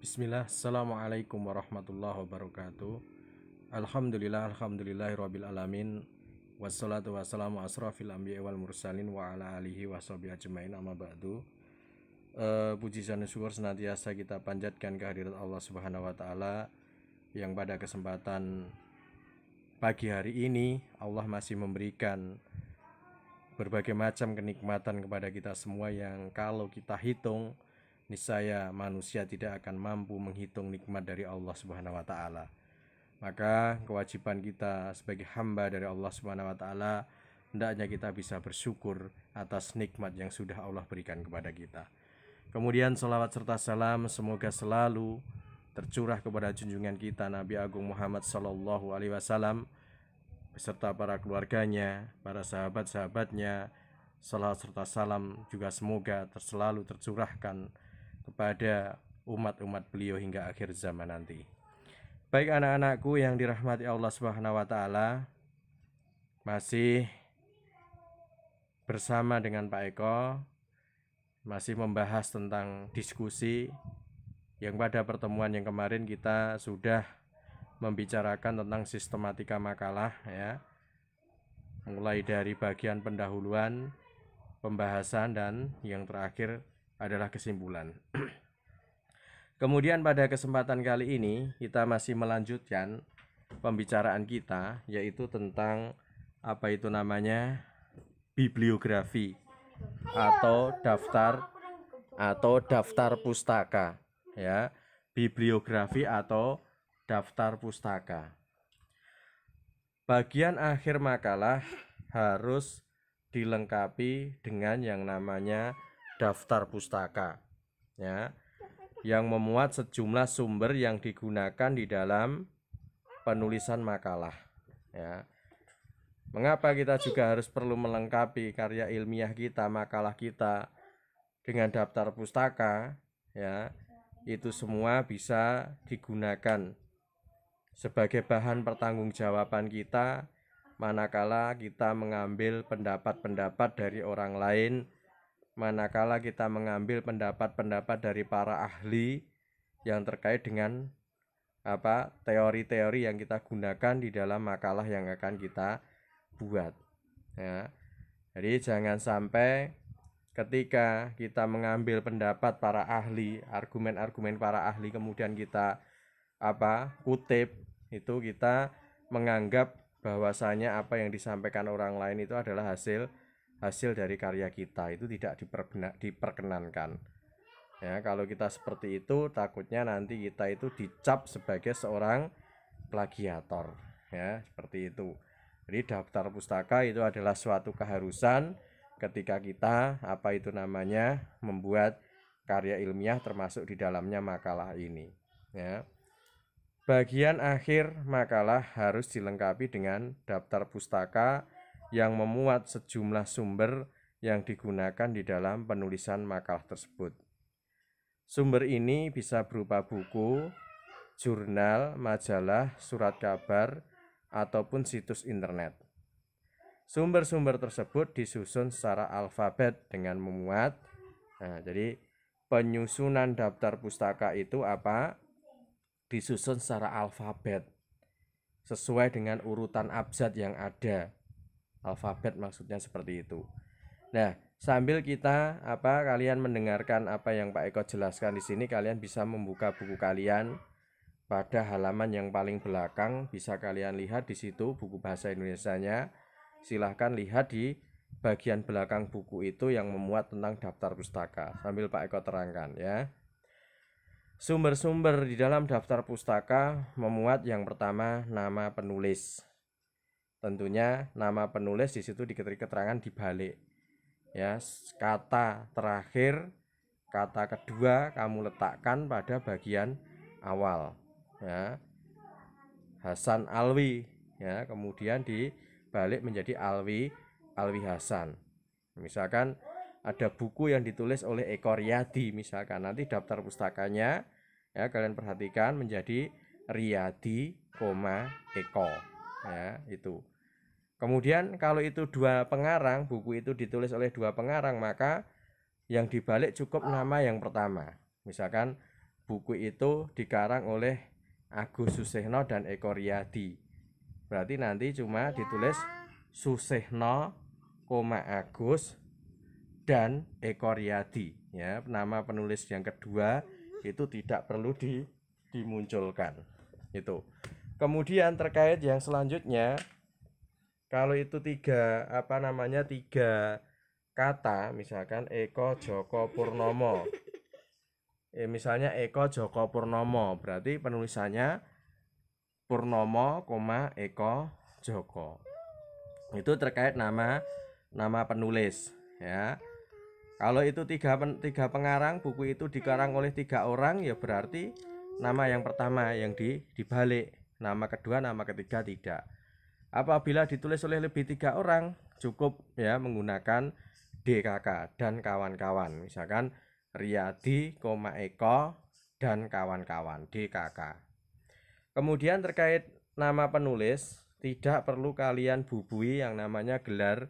Bismillah, Assalamualaikum warahmatullahi wabarakatuh. Alhamdulillahirabbil alamin. Wassalatu wassalamu asrafil anbiya wal mursalin wa ala alihi washabihi ajmain, amma ba'du. Puji dan syukur senantiasa kita panjatkan kehadirat Allah Subhanahu wa taala yang pada kesempatan pagi hari ini Allah masih memberikan berbagai macam kenikmatan kepada kita semua yang kalau kita hitung niscaya manusia tidak akan mampu menghitung nikmat dari Allah Subhanahu wa taala. Maka kewajiban kita sebagai hamba dari Allah Subhanahu wa taala hendaknya kita bisa bersyukur atas nikmat yang sudah Allah berikan kepada kita. Kemudian salawat serta salam semoga selalu tercurah kepada junjungan kita Nabi Agung Muhammad sallallahu alaihi wasallam beserta para keluarganya, para sahabat-sahabatnya. Salawat serta salam juga semoga selalu tercurahkan kepada umat-umat beliau hingga akhir zaman nanti. Baik anak-anakku yang dirahmati Allah Subhanahu wa taala, masih bersama dengan Pak Eko masih membahas tentang diskusi yang pada pertemuan yang kemarin kita sudah membicarakan tentang sistematika makalah ya. Mulai dari bagian pendahuluan, pembahasan, dan yang terakhir adalah kesimpulan. Kemudian pada kesempatan kali ini kita masih melanjutkan pembicaraan kita, yaitu tentang apa itu namanya bibliografi atau daftar pustaka ya. Bibliografi atau daftar pustaka. Bagian akhir makalah harus dilengkapi dengan yang namanya daftar pustaka ya, yang memuat sejumlah sumber yang digunakan di dalam penulisan makalah ya. Mengapa kita juga harus perlu melengkapi karya ilmiah kita, makalah kita dengan daftar pustaka ya? Itu semua bisa digunakan sebagai bahan pertanggungjawaban kita manakala kita mengambil pendapat-pendapat dari orang lain, manakala kita mengambil pendapat-pendapat dari para ahli yang terkait dengan teori-teori yang kita gunakan di dalam makalah yang akan kita buat ya. Jadi jangan sampai ketika kita mengambil pendapat para ahli, argumen-argumen para ahli, kemudian kita kutip, itu kita menganggap bahwasanya apa yang disampaikan orang lain itu adalah hasil dari karya kita. Itu tidak diperkenankan ya. Kalau kita seperti itu, takutnya nanti kita itu dicap sebagai seorang plagiator ya, seperti itu. Jadi daftar pustaka itu adalah suatu keharusan ketika kita membuat karya ilmiah termasuk di dalamnya makalah ini ya. Bagian akhir makalah harus dilengkapi dengan daftar pustaka yang memuat sejumlah sumber yang digunakan di dalam penulisan makalah tersebut. Sumber ini bisa berupa buku, jurnal, majalah, surat kabar, ataupun situs internet. Sumber-sumber tersebut disusun secara alfabet dengan memuat. Jadi penyusunan daftar pustaka itu disusun secara alfabet sesuai dengan urutan abjad yang ada. Alfabet maksudnya seperti itu. Nah, sambil kita kalian mendengarkan apa yang Pak Eko jelaskan di sini, kalian bisa membuka buku kalian pada halaman yang paling belakang. Bisa kalian lihat di situ buku bahasa Indonesianya. Silahkan lihat di bagian belakang buku itu yang memuat tentang daftar pustaka. Sambil Pak Eko terangkan ya. Sumber-sumber di dalam daftar pustaka memuat yang pertama nama penulis. Tentunya nama penulis di situ diberi keterangan di balik ya. Kata terakhir, kata kedua kamu letakkan pada bagian awal ya. Hasan Alwi ya, kemudian dibalik menjadi Alwi Hasan. Misalkan ada buku yang ditulis oleh Eko Riyadi, misalkan nanti daftar pustakanya ya kalian perhatikan menjadi Riyadi, Eko ya, itu. Kemudian kalau itu dua pengarang, buku itu ditulis oleh dua pengarang, maka yang dibalik cukup nama yang pertama. Misalkan buku itu dikarang oleh Agus Susehno dan Eko Riyadi. Berarti nanti cuma ditulis Susehno, Agus dan Eko Riyadi ya. Nama penulis yang kedua itu tidak perlu dimunculkan. Itu. Kemudian terkait yang selanjutnya, kalau itu tiga kata, misalkan Eko Joko Purnomo. Misalnya Eko Joko Purnomo, berarti penulisannya Purnomo, Eko Joko. Itu terkait nama penulis ya. Kalau itu tiga pengarang, buku itu dikarang oleh 3 orang, ya berarti nama yang pertama yang dibalik, nama kedua, nama ketiga tidak. Apabila ditulis oleh lebih 3 orang, cukup ya menggunakan DKK dan kawan-kawan. Misalkan Riyadi, Eko dan kawan-kawan, DKK. Kemudian terkait nama penulis, tidak perlu kalian bubui yang namanya gelar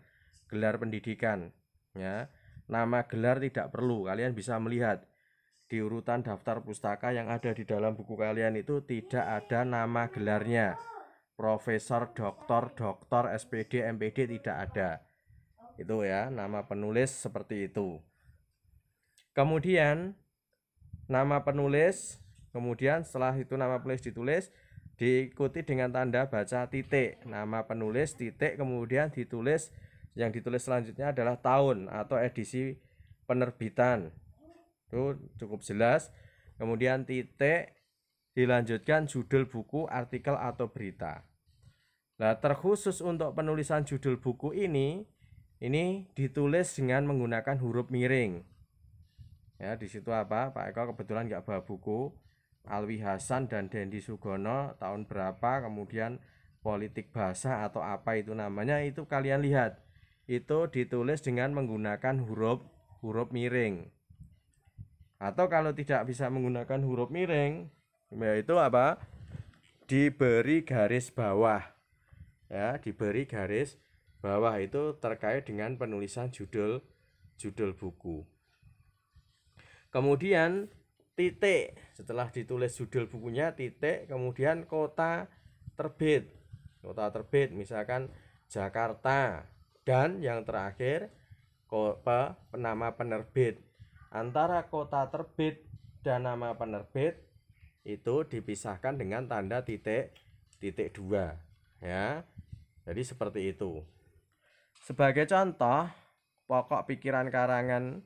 pendidikan ya. Nama gelar tidak perlu, kalian bisa melihat di urutan daftar pustaka yang ada di dalam buku kalian itu tidak ada nama gelarnya. Profesor, doktor, SPD, MPD tidak ada. Itu ya, nama penulis seperti itu. Kemudian nama penulis, kemudian setelah itu nama penulis ditulis, diikuti dengan tanda baca titik. Nama penulis titik, kemudian ditulis, yang ditulis selanjutnya adalah tahun atau edisi penerbitan. Itu cukup jelas. Kemudian titik, dilanjutkan judul buku, artikel atau berita. Nah, terkhusus untuk penulisan judul buku ini ditulis dengan menggunakan huruf miring. Ya, di situ apa? Pak Eko kebetulan nggak bawa buku. Alwi Hasan dan Dendi Sugono tahun berapa, kemudian politik bahasa atau apa itu namanya, itu kalian lihat. Itu ditulis dengan menggunakan huruf miring. Atau kalau tidak bisa menggunakan huruf miring, yaitu apa? Diberi garis bawah. Ya, diberi garis bawah itu terkait dengan penulisan judul buku. Kemudian titik, setelah ditulis judul bukunya, titik, kemudian kota terbit. Kota terbit misalkan Jakarta, dan yang terakhir nama penerbit. Antara kota terbit dan nama penerbit itu dipisahkan dengan tanda titik 2 ya. Jadi seperti itu. Sebagai contoh, pokok pikiran karangan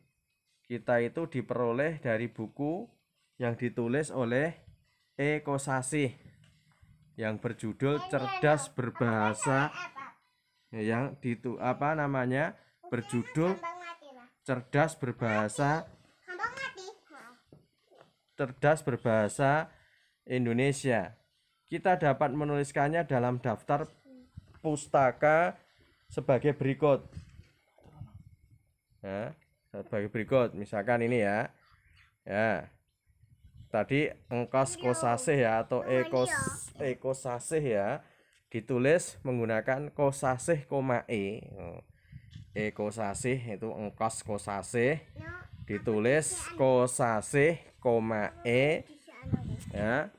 kita itu diperoleh dari buku yang ditulis oleh Eko Sasih yang berjudul Cerdas Berbahasa, yang berjudul Cerdas Berbahasa Indonesia. Kita dapat menuliskannya dalam daftar pustaka sebagai berikut. Ya, sebagai berikut. Misalkan ini ya. Ya. Tadi Engkos Kosasih ya, atau Eko Sasih ya, ditulis menggunakan Kosasih, E. Eko Sasih itu Engkos Kosasih, ditulis Kosasih, E ya.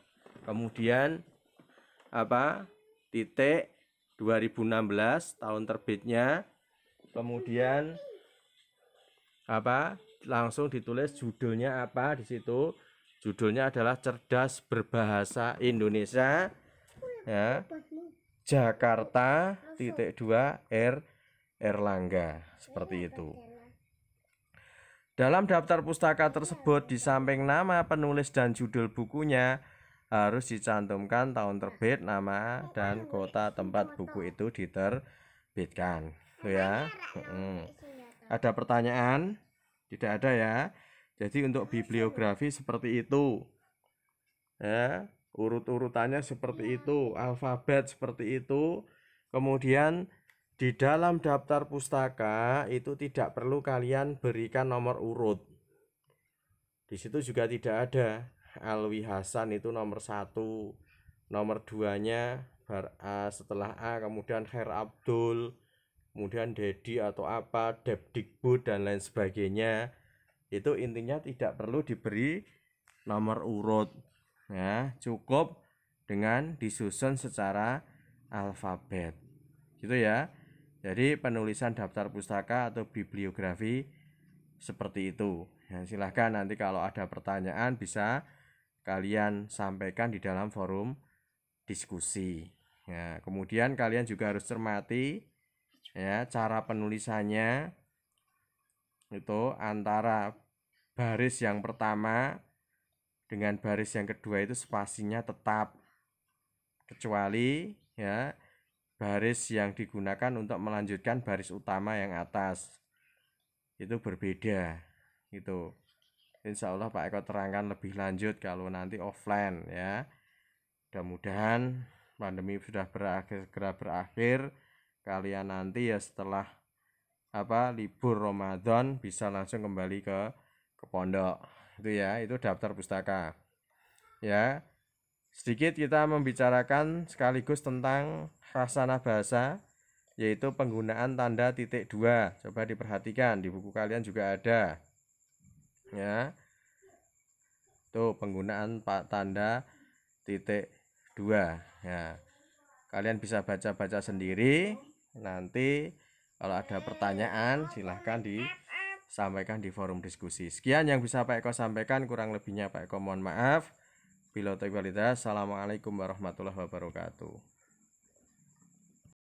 Kemudian titik 2016 tahun terbitnya. Kemudian langsung ditulis judulnya apa di situ. Judulnya adalah Cerdas Berbahasa Indonesia ya. Jakarta -2 Erlangga, seperti itu. Dalam daftar pustaka tersebut, di samping nama penulis dan judul bukunya, harus dicantumkan tahun terbit, nama, dan kota tempat buku itu diterbitkan. Ya. Ada pertanyaan? Tidak ada ya. Jadi untuk bibliografi seperti itu. Ya, urut-urutannya seperti itu, alfabet seperti itu. Kemudian di dalam daftar pustaka itu tidak perlu kalian berikan nomor urut. Di situ juga tidak ada Alwi Hasan itu nomor 1, nomor 2-nya setelah A, kemudian Khair Abdul, kemudian Dedi atau apa, Depdikbud dan lain sebagainya. Itu intinya tidak perlu diberi nomor urut. Ya, cukup dengan disusun secara alfabet. Gitu ya. Jadi penulisan daftar pustaka atau bibliografi seperti itu. Ya, silahkan nanti kalau ada pertanyaan bisa kalian sampaikan di dalam forum diskusi. Ya, kemudian kalian juga harus cermati ya cara penulisannya itu antara baris yang pertama dengan baris yang kedua itu spasinya tetap, kecuali ya baris yang digunakan untuk melanjutkan baris utama yang atas itu berbeda gitu. Insya Allah Pak Eko terangkan lebih lanjut kalau nanti offline ya. Mudah-mudahan pandemi sudah segera berakhir, kalian nanti ya setelah libur Ramadan bisa langsung kembali ke pondok. Itu ya, itu daftar pustaka. Ya. Sedikit kita membicarakan sekaligus tentang khasanah bahasa, yaitu penggunaan tanda titik dua. Coba diperhatikan, di buku kalian juga ada. Ya. Tuh penggunaan tanda titik dua. Ya. Kalian bisa baca-baca sendiri. Nanti kalau ada pertanyaan silahkan disampaikan di forum diskusi. Sekian yang bisa Pak Eko sampaikan, kurang lebihnya Pak Eko mohon maaf. Bila taufiq walhidayah. Assalamualaikum warahmatullahi wabarakatuh.